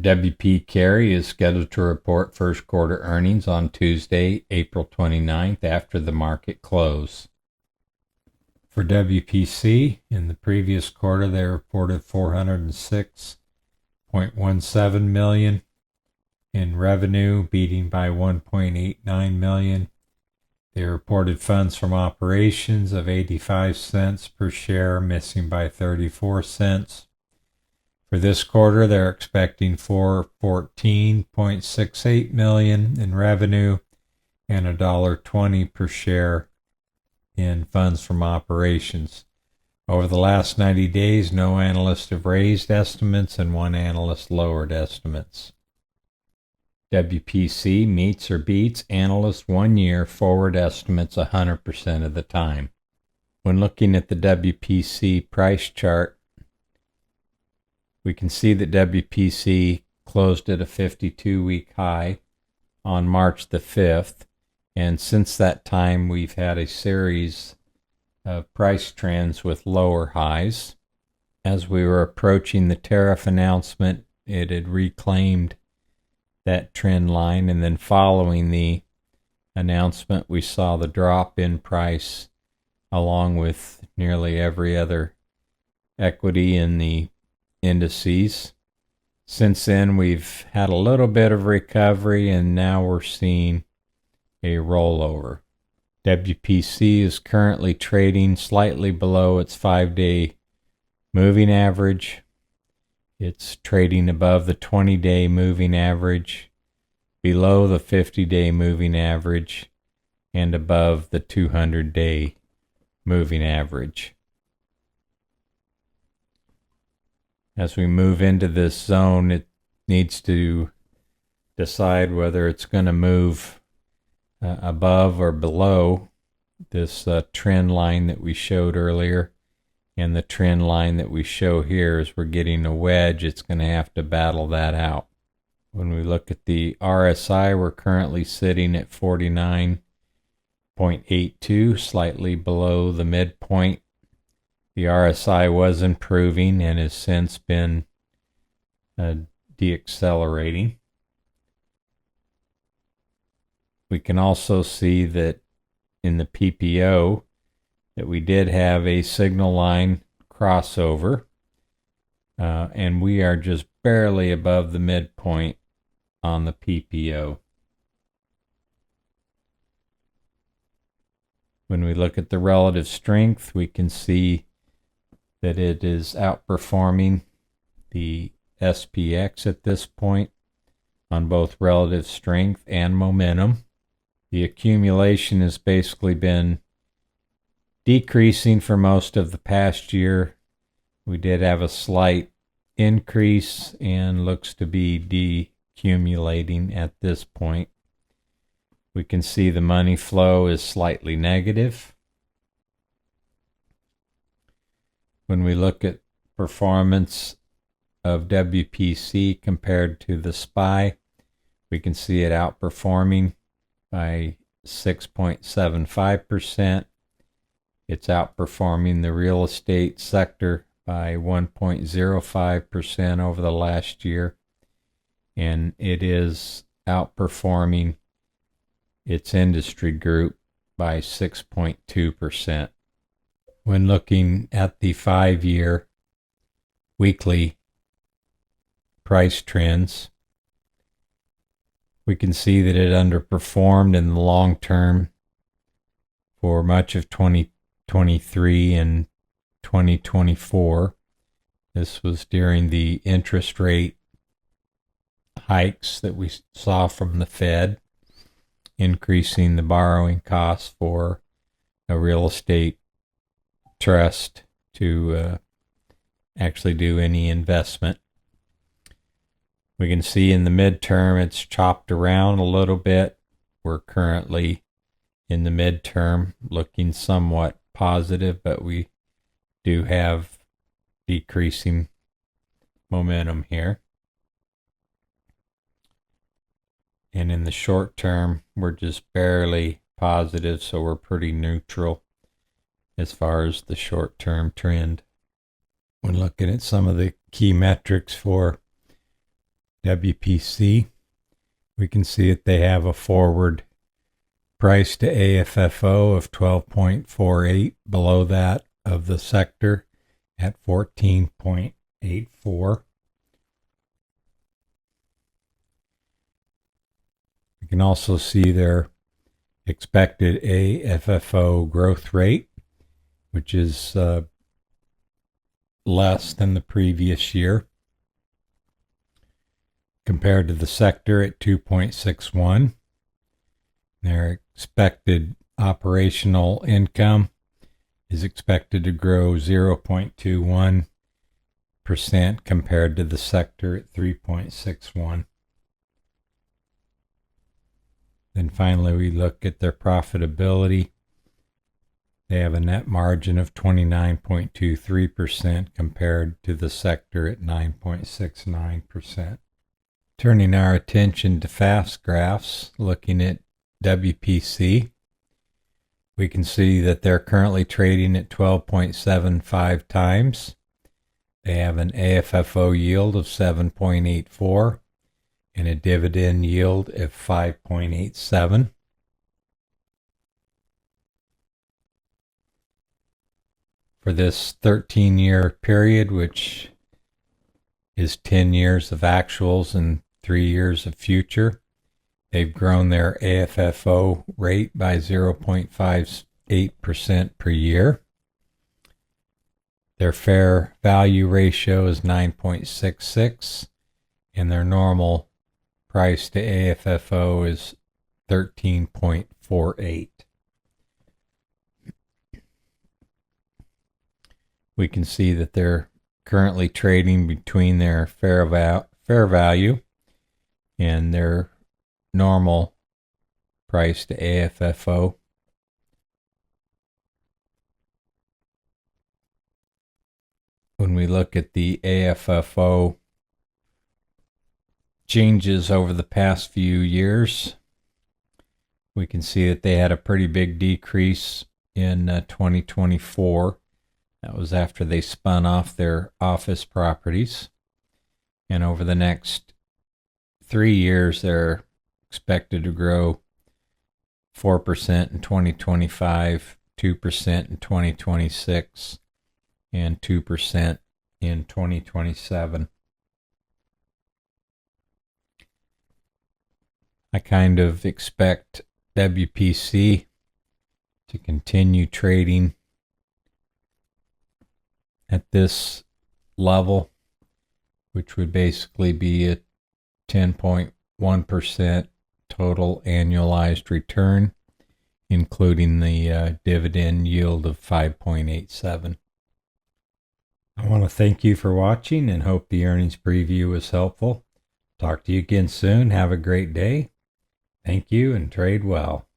Carey is scheduled to report first quarter earnings on Tuesday, April 29th after the market close. For WPC, in the previous quarter, they reported $406.17 million in revenue, beating by $1.89 million. They reported funds from operations of 85 cents per share, missing by 34 cents. For this quarter, they're expecting $414.68 million in revenue and $1.20 per share in funds from operations. Over the last 90 days, no analysts have raised estimates and one analyst lowered estimates. WPC meets or beats analysts 1 year forward estimates 100% of the time. When looking at the WPC price chart, we can see that WPC closed at a 52-week high on March the 5th, and since that time we've had a series of price trends with lower highs. As we were approaching the tariff announcement, it had reclaimed that trend line, and then following the announcement we saw the drop in price along with nearly every other equity in the indices. Since then we've had a little bit of recovery and now we're seeing a rollover. WPC is currently trading slightly below its 5-day moving average. It's trading above the 20-day moving average, below the 50-day moving average, and above the 200-day moving average. As we move into this zone, it needs to decide whether it's going to move above or below this trend line that we showed earlier. And the trend line that we show here is we're getting a wedge. It's going to have to battle that out. When we look at the RSI, we're currently sitting at 49.82, slightly below the midpoint. The RSI was improving and has since been deaccelerating. We can also see that in the PPO that we did have a signal line crossover, and we are just barely above the midpoint on the PPO. When we look at the relative strength, we can see that it is outperforming the SPX at this point on both relative strength and momentum. The accumulation has basically been decreasing for most of the past year. We did have a slight increase and looks to be decumulating at this point. We can see the money flow is slightly negative. When we look at performance of WPC compared to the SPY, we can see it outperforming by 6.75%. It's outperforming the real estate sector by 1.05% over the last year, and it is outperforming its industry group by 6.2%. When looking at the 5-year weekly price trends, we can see that it underperformed in the long term for much of 2023 and 2024. This was during the interest rate hikes that we saw from the Fed, increasing the borrowing costs for a real estate trust to actually do any investment. We can see in the midterm it's chopped around a little bit. We're currently in the midterm looking somewhat positive, but we do have decreasing momentum here. And in the short term, we're just barely positive, so we're pretty neutral as far as the short-term trend. When looking at some of the key metrics for WPC. We can see that they have a forward price to AFFO of 12.48, below that of the sector at 14.84. We can also see their expected AFFO growth rate, which is less than the previous year, compared to the sector at 2.61. Their expected operational income is expected to grow 0.21% compared to the sector at 3.61. Then finally, we look at their profitability. They have a net margin of 29.23% compared to the sector at 9.69%. Turning our attention to fast graphs, looking at WPC, we can see that they're currently trading at 12.75 times. They have an AFFO yield of 7.84 and a dividend yield of 5.87. For this 13-year period, which is 10 years of actuals and 3 years of future, they've grown their AFFO rate by 0.58% per year. Their fair value ratio is 9.66, and their normal price to AFFO is 13.48. We can see that they're currently trading between their fair value and their normal price to AFFO. When we look at the AFFO changes over the past few years, we can see that they had a pretty big decrease in 2024. That was after they spun off their office properties. And over the next 3 years, they're expected to grow 4% in 2025, 2% in 2026, and 2% in 2027. I kind of expect WPC to continue trading at this level, which would basically be a 10.1% total annualized return, including the dividend yield of 5.87. I want to thank you for watching and hope the earnings preview was helpful. Talk to you again soon. Have a great day. Thank you and trade well.